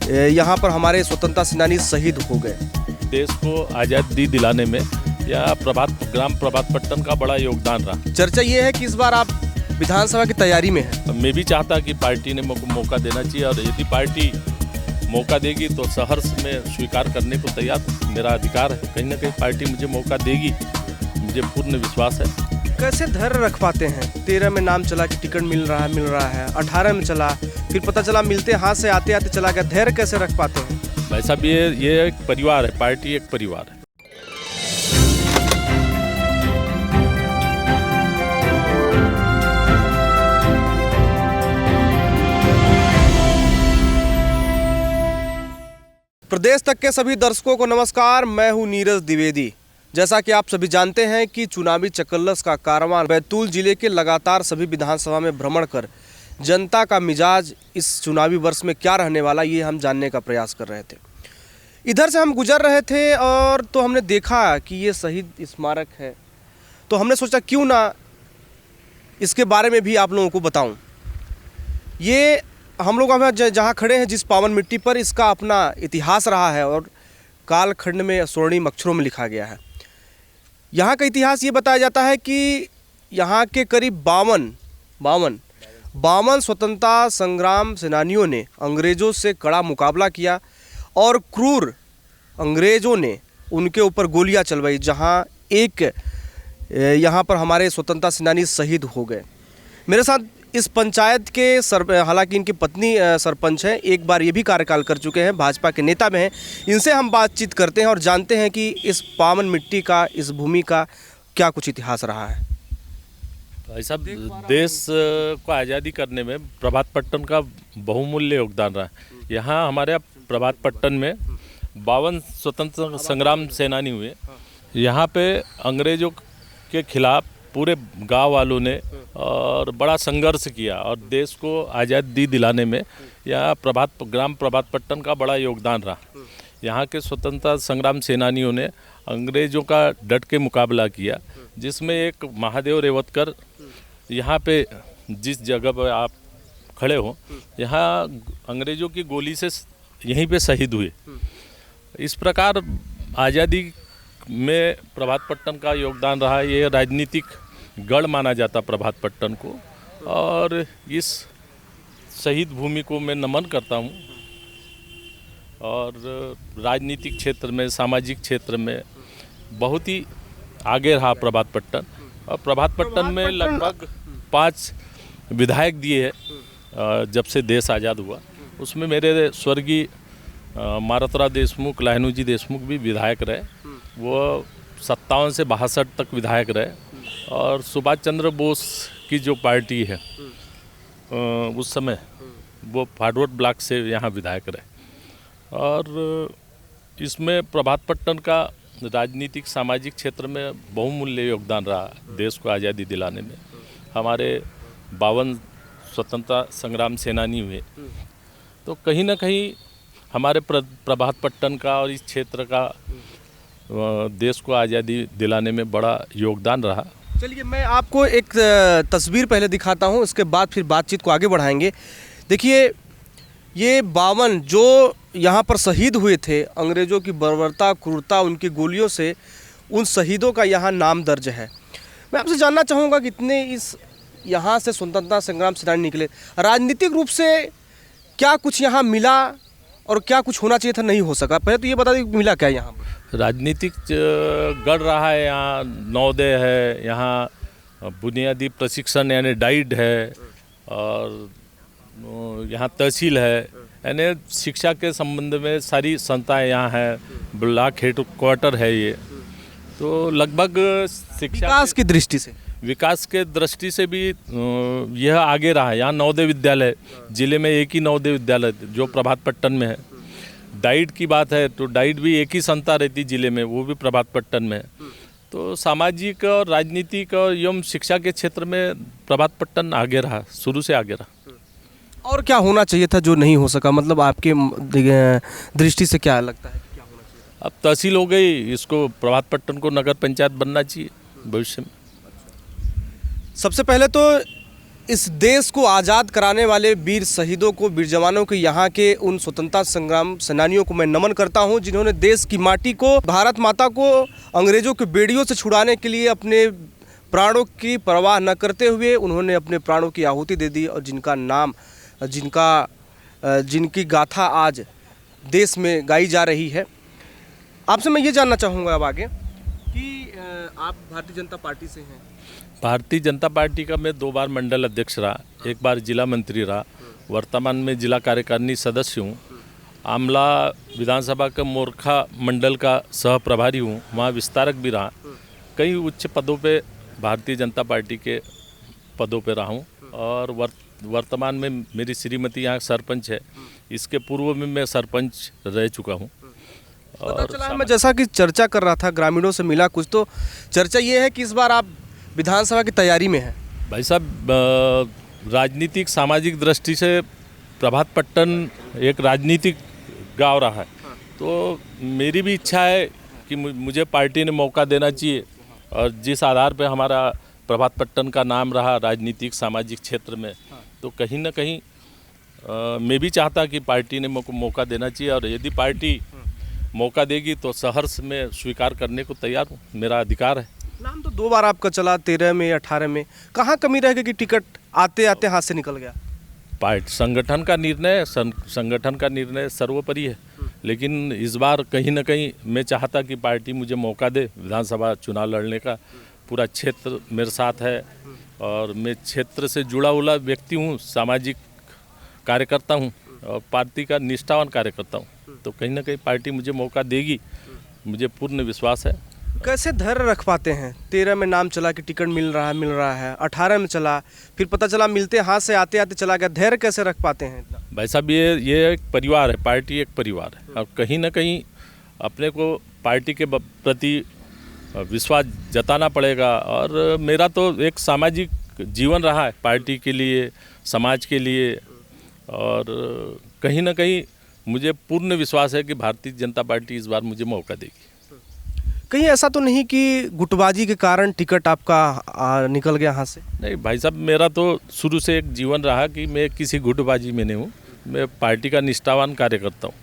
यहाँ पर हमारे स्वतंत्रता सेनानी शहीद हो गए। देश को आज़ादी दिलाने में यह ग्राम प्रभात पट्टन का बड़ा योगदान रहा। चर्चा ये है कि इस बार आप विधानसभा की तैयारी में हैं। मैं भी चाहता कि पार्टी ने मौका देना चाहिए, और यदि पार्टी मौका देगी तो सहर्ष में स्वीकार करने को तैयार, मेरा अधिकार है। कहीं ना कहीं पार्टी मुझे मौका देगी, मुझे पूर्ण विश्वास है। कैसे धैर्य रख पाते हैं? 13 में नाम चला कि टिकट मिल रहा है, 18 में चला, फिर पता चला मिलते हाथ से आते आते चला गया। धैर्य कैसे रख पाते हैं? भाई साहब, ये एक परिवार है, पार्टी एक परिवार है। प्रदेश तक के सभी दर्शकों को नमस्कार, मैं हूं नीरज द्विवेदी। जैसा कि आप सभी जानते हैं कि चुनावी चकल्लस का कारवां बैतूल जिले के लगातार सभी विधानसभा में भ्रमण कर जनता का मिजाज इस चुनावी वर्ष में क्या रहने वाला, ये हम जानने का प्रयास कर रहे थे। इधर से हम गुजर रहे थे और तो हमने देखा कि ये शहीद स्मारक है, तो हमने सोचा क्यों ना इसके बारे में भी आप लोगों को बताऊं। ये हम लोग अब जहाँ खड़े हैं जिस पावन मिट्टी पर, इसका अपना इतिहास रहा है और कालखंड में स्वर्णिम अक्षरों में लिखा गया है। यहाँ का इतिहास ये बताया जाता है कि यहाँ के करीब 52 स्वतंत्रता संग्राम सेनानियों ने अंग्रेज़ों से कड़ा मुकाबला किया और क्रूर अंग्रेज़ों ने उनके ऊपर गोलियाँ चलवाई, जहाँ एक यहाँ पर हमारे स्वतंत्रता सेनानी शहीद हो गए। मेरे साथ इस पंचायत के हालांकि इनकी पत्नी सरपंच हैं, एक बार ये भी कार्यकाल कर चुके हैं, भाजपा के नेता में हैं। इनसे हम बातचीत करते हैं और जानते हैं कि इस पावन मिट्टी का, इस भूमि का क्या कुछ इतिहास रहा है। भाई साहब, देश को आज़ादी करने में प्रभात पट्टन का बहुमूल्य योगदान रहा। यहाँ हमारे प्रभात पट्टन में 52 स्वतंत्र संग्राम सेनानी हुए। यहाँ पे अंग्रेज़ों के खिलाफ पूरे गांव वालों ने और बड़ा संघर्ष किया, और देश को आज़ादी दिलाने में यह ग्राम प्रभात पट्टन का बड़ा योगदान रहा। यहाँ के स्वतंत्रता संग्राम सेनानियों ने अंग्रेज़ों का डट के मुकाबला किया, जिसमें एक महादेव रेवतकर यहाँ पे जिस जगह पर आप खड़े हो, यहाँ अंग्रेज़ों की गोली से यहीं पे शहीद हुए। इस प्रकार आज़ादी में प्रभात पट्टन का योगदान रहा। ये राजनीतिक गढ़ माना जाता प्रभात पट्टन को, और इस शहीद भूमि को मैं नमन करता हूँ। और राजनीतिक क्षेत्र में, सामाजिक क्षेत्र में बहुत ही आगे रहा प्रभात पट्टन। और प्रभात पट्टन में लगभग 5 विधायक दिए हैं जब से देश आज़ाद हुआ। उसमें मेरे स्वर्गीय मारतराव देशमुख, लाहनू जी देशमुख भी विधायक रहे। वो 57 से 62 तक विधायक रहे। और सुभाष चंद्र बोस की जो पार्टी है उस समय वो फारवर्ड ब्लॉक से यहाँ विधायक रहे। और इसमें प्रभात पट्टन का राजनीतिक सामाजिक क्षेत्र में बहुमूल्य योगदान रहा देश को आज़ादी दिलाने में। हमारे 52 स्वतंत्रता संग्राम सेनानी हुए, तो कहीं ना कहीं हमारे प्रभात पट्टन का और इस क्षेत्र का देश को आज़ादी दिलाने में बड़ा योगदान रहा। चलिए, मैं आपको एक तस्वीर पहले दिखाता हूँ, उसके बाद फिर बातचीत को आगे बढ़ाएंगे। देखिए, ये 52 जो यहाँ पर शहीद हुए थे, अंग्रेज़ों की बर्बरता, क्रूरता, उनकी गोलियों से, उन शहीदों का यहाँ नाम दर्ज है। मैं आपसे जानना चाहूँगा कि इतने इस यहाँ से स्वतंत्रता संग्राम सेनानी निकले, राजनीतिक रूप से क्या कुछ यहाँ मिला और क्या कुछ होना चाहिए था नहीं हो सका? पहले तो ये बता दें मिला क्या यहाँ पर? राजनीतिक गढ़ रहा है। यहाँ नवोदय है, यहाँ बुनियादी प्रशिक्षण यानी डाइट है, और यहाँ तहसील है, यानी शिक्षा के संबंध में सारी संस्थाएं यहाँ है। ब्लॉक हेडक्वार्टर है ये। तो लगभग शिक्षा विकास के दृष्टि से भी यह आगे रहा है। यहाँ नवोदय विद्यालय, जिले में एक ही नवोदय विद्यालय जो प्रभात पट्टन में है। डाइट की बात है तो डाइट भी एक ही संस्था रहती जिले में, वो भी प्रभात पट्टन में है। तो सामाजिक और राजनीतिक और एवं शिक्षा के क्षेत्र में प्रभात पट्टन आगे रहा, शुरू से आगे रहा। और क्या होना चाहिए था जो नहीं हो सका? मतलब आपके दृष्टि से क्या लगता है क्या होना चाहिए? अब तहसील हो गई, इसको प्रभात पट्टन को नगर पंचायत बनना चाहिए भविष्य में। सबसे पहले तो इस देश को आज़ाद कराने वाले वीर शहीदों को, वीर जवानों को, यहाँ के उन स्वतंत्रता संग्राम सेनानियों को मैं नमन करता हूँ जिन्होंने देश की माटी को, भारत माता को अंग्रेज़ों के बेड़ियों से छुड़ाने के लिए अपने प्राणों की परवाह न करते हुए उन्होंने अपने प्राणों की आहुति दे दी, और जिनका नाम, जिनकी गाथा आज देश में गाई जा रही है। आपसे मैं ये जानना चाहूँगा अब आगे कि आप भारतीय जनता पार्टी से हैं। भारतीय जनता पार्टी का मैं 2 बार मंडल अध्यक्ष रहा, 1 बार जिला मंत्री रहा, वर्तमान में जिला कार्यकारिणी सदस्य हूँ। आमला विधानसभा का मोरखा मंडल का सह प्रभारी हूँ, वहाँ विस्तारक भी रहा। कई उच्च पदों पे भारतीय जनता पार्टी के पदों पे रहा हूँ, और वर्तमान में मेरी श्रीमती यहाँ सरपंच है। इसके पूर्व में मैं सरपंच रह चुका हूँ। पता चला है, मैं जैसा कि चर्चा कर रहा था, ग्रामीणों से मिला कुछ, तो चर्चा ये है कि इस बार आप विधानसभा की तैयारी में हैं। भाई साहब, राजनीतिक सामाजिक दृष्टि से प्रभातपट्टन एक राजनीतिक गांव रहा है, तो मेरी भी इच्छा है कि मुझे पार्टी ने मौका देना चाहिए, और जिस आधार पे हमारा प्रभातपट्टन का नाम रहा राजनीतिक सामाजिक क्षेत्र में, तो कहीं ना कहीं मैं भी चाहता कि पार्टी ने मौका देना चाहिए, और यदि पार्टी मौका देगी तो सहर्ष में स्वीकार करने को तैयार हूँ, मेरा अधिकार है। नाम तो 2 बार आपका चला, 13 में, 18 में, कहाँ कमी रह गई कि टिकट आते आते हाथ से निकल गया? पार्टी संगठन का निर्णय सर्वोपरि है, लेकिन इस बार कहीं ना कहीं मैं चाहता कि पार्टी मुझे मौका दे विधानसभा चुनाव लड़ने का। पूरा क्षेत्र मेरे साथ है, और मैं क्षेत्र से जुड़ा हुआ व्यक्ति हूँ, सामाजिक कार्यकर्ता हूँ, और पार्टी का निष्ठावान कार्यकर्ता हूँ, तो कहीं ना कहीं पार्टी मुझे मौका देगी, मुझे पूर्ण विश्वास है। कैसे धैर्य रख पाते हैं? 13 में नाम चला कि टिकट मिल रहा है, 18 में चला, फिर पता चला मिलते हाथ से आते आते चला गया, धैर्य कैसे रख पाते हैं इतना? भाई साहब, ये एक परिवार है, पार्टी एक परिवार है, और कहीं ना कहीं अपने को पार्टी के प्रति विश्वास जताना पड़ेगा। और मेरा तो एक सामाजिक जीवन रहा है पार्टी के लिए, समाज के लिए, और कहीं ना कहीं मुझे पूर्ण विश्वास है कि भारतीय जनता पार्टी इस बार मुझे मौका देगी। कहीं ऐसा तो नहीं कि गुटबाजी के कारण टिकट आपका निकल गया हाथ से? नहीं भाई साहब, मेरा तो शुरू से एक जीवन रहा कि मैं किसी गुटबाजी में नहीं हूँ, मैं पार्टी का निष्ठावान कार्यकर्ता हूँ,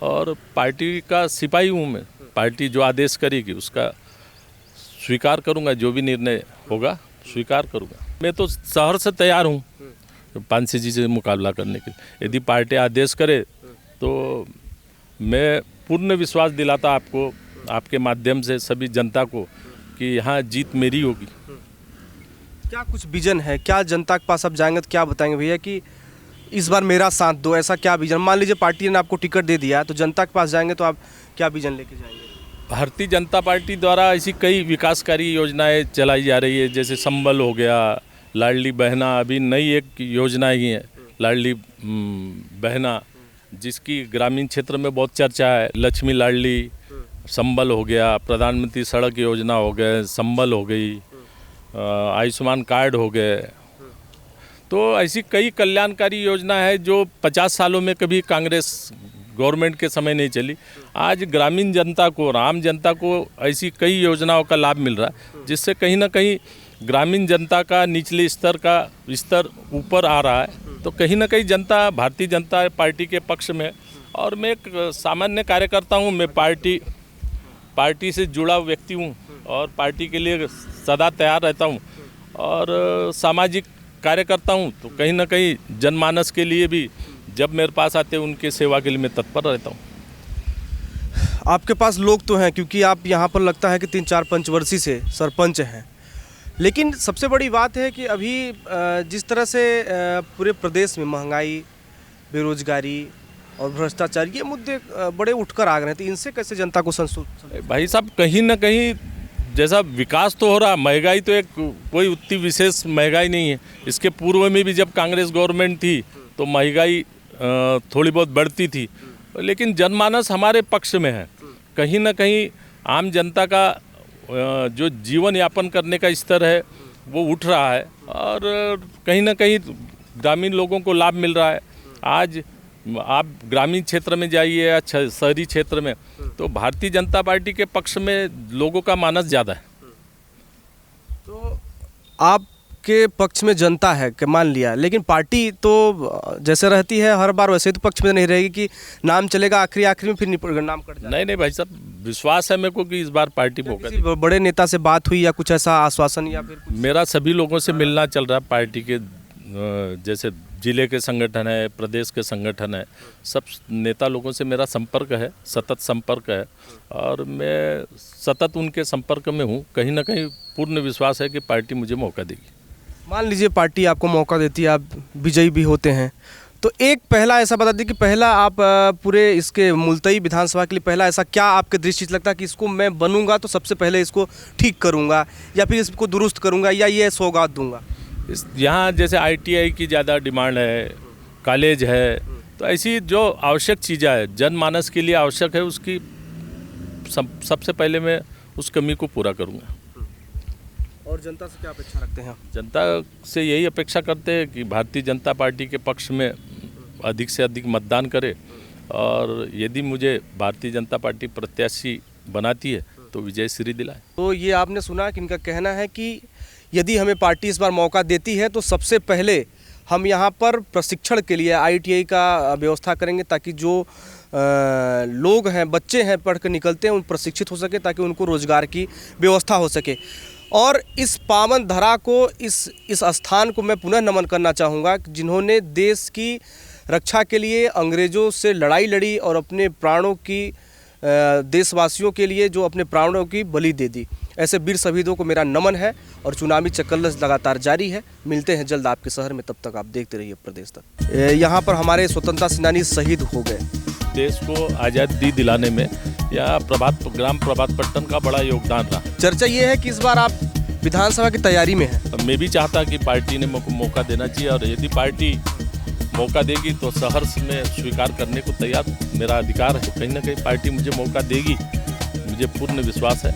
और पार्टी का सिपाही हूँ मैं। पार्टी जो आदेश करेगी उसका स्वीकार करूँगा, जो भी निर्णय होगा स्वीकार करूँगा। मैं तो शहर से तैयार हूँ 500 जी से मुकाबला करने के लिए। यदि पार्टी आदेश करे तो मैं पूर्ण विश्वास दिलाता आपको, आपके माध्यम से सभी जनता को, कि यहाँ जीत मेरी होगी। क्या कुछ विजन है? क्या जनता के पास आप जाएंगे तो क्या बताएंगे भैया कि इस बार मेरा साथ दो? ऐसा क्या विजन? मान लीजिए पार्टी ने आपको टिकट दे दिया, तो जनता के पास जाएंगे तो आप क्या विजन लेके जाएंगे? भारतीय जनता पार्टी द्वारा ऐसी कई विकासकारी योजनाएं चलाई जा रही है, जैसे संबल हो गया, लाडली बहना, अभी नई एक योजना ही है लाडली बहना, जिसकी ग्रामीण क्षेत्र में बहुत चर्चा है। लक्ष्मी लाडली, संबल हो गया, प्रधानमंत्री सड़क योजना हो गए, संबल हो गई, आयुष्मान कार्ड हो गए। तो ऐसी कई कल्याणकारी योजना है जो 50 सालों में कभी कांग्रेस गवर्नमेंट के समय नहीं चली। आज ग्रामीण जनता को, आम जनता को ऐसी कई योजनाओं का लाभ मिल रहा है, जिससे कहीं ना कहीं ग्रामीण जनता का निचले स्तर का स्तर ऊपर आ रहा है। तो कहीं ना कहीं जनता भारतीय जनता पार्टी के पक्ष में, और मैं एक सामान्य कार्यकर्ता हूँ, मैं पार्टी से जुड़ा व्यक्ति हूँ, और पार्टी के लिए सदा तैयार रहता हूँ, और सामाजिक कार्यकर्ता हूँ। तो कहीं ना कहीं जनमानस के लिए भी जब मेरे पास आते हैं, उनके सेवा के लिए मैं तत्पर रहता हूँ। आपके पास लोग तो हैं, क्योंकि आप यहाँ पर लगता है कि 3-4 पंचवर्षीय से सरपंच हैं, लेकिन सबसे बड़ी बात है कि अभी जिस तरह से पूरे प्रदेश में महंगाई, बेरोजगारी और भ्रष्टाचार, ये मुद्दे बड़े उठकर आ गए हैं, तो इनसे कैसे जनता को संतुष्ट? भाई साहब, कहीं ना कहीं जैसा विकास तो हो रहा, महंगाई तो एक कोई उतनी विशेष महंगाई नहीं है। इसके पूर्व में भी जब कांग्रेस गवर्नमेंट थी तो महंगाई थोड़ी बहुत बढ़ती थी, लेकिन जनमानस हमारे पक्ष में है। कहीं ना कहीं आम जनता का जो जीवन यापन करने का स्तर है वो उठ रहा है, और कहीं ना कहीं ग्रामीण लोगों को लाभ मिल रहा है। आज आप ग्रामीण क्षेत्र में जाइए या शहरी क्षेत्र में, तो भारतीय जनता पार्टी के पक्ष में लोगों का मानस ज़्यादा है। तो आप आपके पक्ष में जनता है कि मान लिया, लेकिन पार्टी तो जैसे रहती है हर बार वैसे तो पक्ष में नहीं रहेगी कि नाम चलेगा आखिरी में फिर नाम कट जाएगा। नहीं भाई साहब, विश्वास है मेरे को कि इस बार पार्टी मौका देगी। किसी बड़े नेता से बात हुई या कुछ ऐसा आश्वासन या फिर कुछ? मेरा सभी लोगों से मिलना चल रहा है। पार्टी के जैसे जिले के संगठन है, प्रदेश के संगठन है, सब नेता लोगों से मेरा संपर्क है, सतत संपर्क है और मैं सतत उनके संपर्क में हूँ। कहीं ना कहीं पूर्ण विश्वास है कि पार्टी मुझे मौका देगी। मान लीजिए पार्टी आपको मौका देती है, आप विजयी भी होते हैं, तो एक पहला ऐसा बता दीजिए कि पहला आप पूरे इसके मुल्तई विधानसभा के लिए पहला ऐसा क्या आपके दृष्टि से लगता है कि इसको मैं बनूंगा तो सबसे पहले इसको ठीक करूंगा या फिर इसको दुरुस्त करूंगा या ये सौगात दूंगा? यहाँ जैसे ITI की ज़्यादा डिमांड है, कॉलेज है, तो ऐसी जो आवश्यक चीज़ें हैं जनमानस के लिए आवश्यक है, उसकी सबसे पहले मैं उस कमी को पूरा करूँगा। और जनता से क्या अपेक्षा रखते हैं? जनता से यही अपेक्षा करते हैं कि भारतीय जनता पार्टी के पक्ष में अधिक से अधिक मतदान करे और यदि मुझे भारतीय जनता पार्टी प्रत्याशी बनाती है तो विजय श्री दिलाए। तो ये आपने सुना कि इनका कहना है कि यदि हमें पार्टी इस बार मौका देती है तो सबसे पहले हम यहाँ पर प्रशिक्षण के लिए ITI का व्यवस्था करेंगे ताकि जो लोग हैं, बच्चे हैं, पढ़ कर निकलते हैं, उन प्रशिक्षित हो सके ताकि उनको रोजगार की व्यवस्था हो सके। और इस पावन धरा को, इस स्थान को मैं पुनः नमन करना चाहूँगा जिन्होंने देश की रक्षा के लिए अंग्रेज़ों से लड़ाई लड़ी और अपने प्राणों की, देशवासियों के लिए जो अपने प्राणों की बलि दे दी। ऐसे वीर शहीदों को मेरा नमन है और चुनावी चकल्लस लगातार जारी है। मिलते हैं जल्द आपके शहर में, तब तक आप देखते रहिए प्रदेश तक। यहाँ पर हमारे स्वतंत्रता सेनानी शहीद हो गए। देश को आज़ादी दिलाने में यहाँ ग्राम प्रभातपट्टन का बड़ा योगदान रहा। चर्चा ये है कि इस बार आप विधानसभा की तैयारी में हैं। मैं भी चाहता कि पार्टी ने मौका देना चाहिए और यदि पार्टी मौका देगी तो सहर्ष में स्वीकार करने को तैयार, मेरा अधिकार है। तो कहीं ना कहीं पार्टी मुझे मौका देगी, मुझे पूर्ण विश्वास है।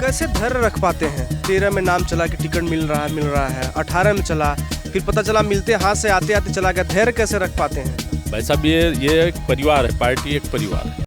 कैसे धैर्य रख पाते हैं? 13 में नाम चला कि टिकट मिल रहा है, 18 में चला, फिर पता चला मिलते हाथ से आते आते चला गया। धैर्य कैसे रख पाते हैं? भाई साहब, ये एक परिवार है, पार्टी एक परिवार है।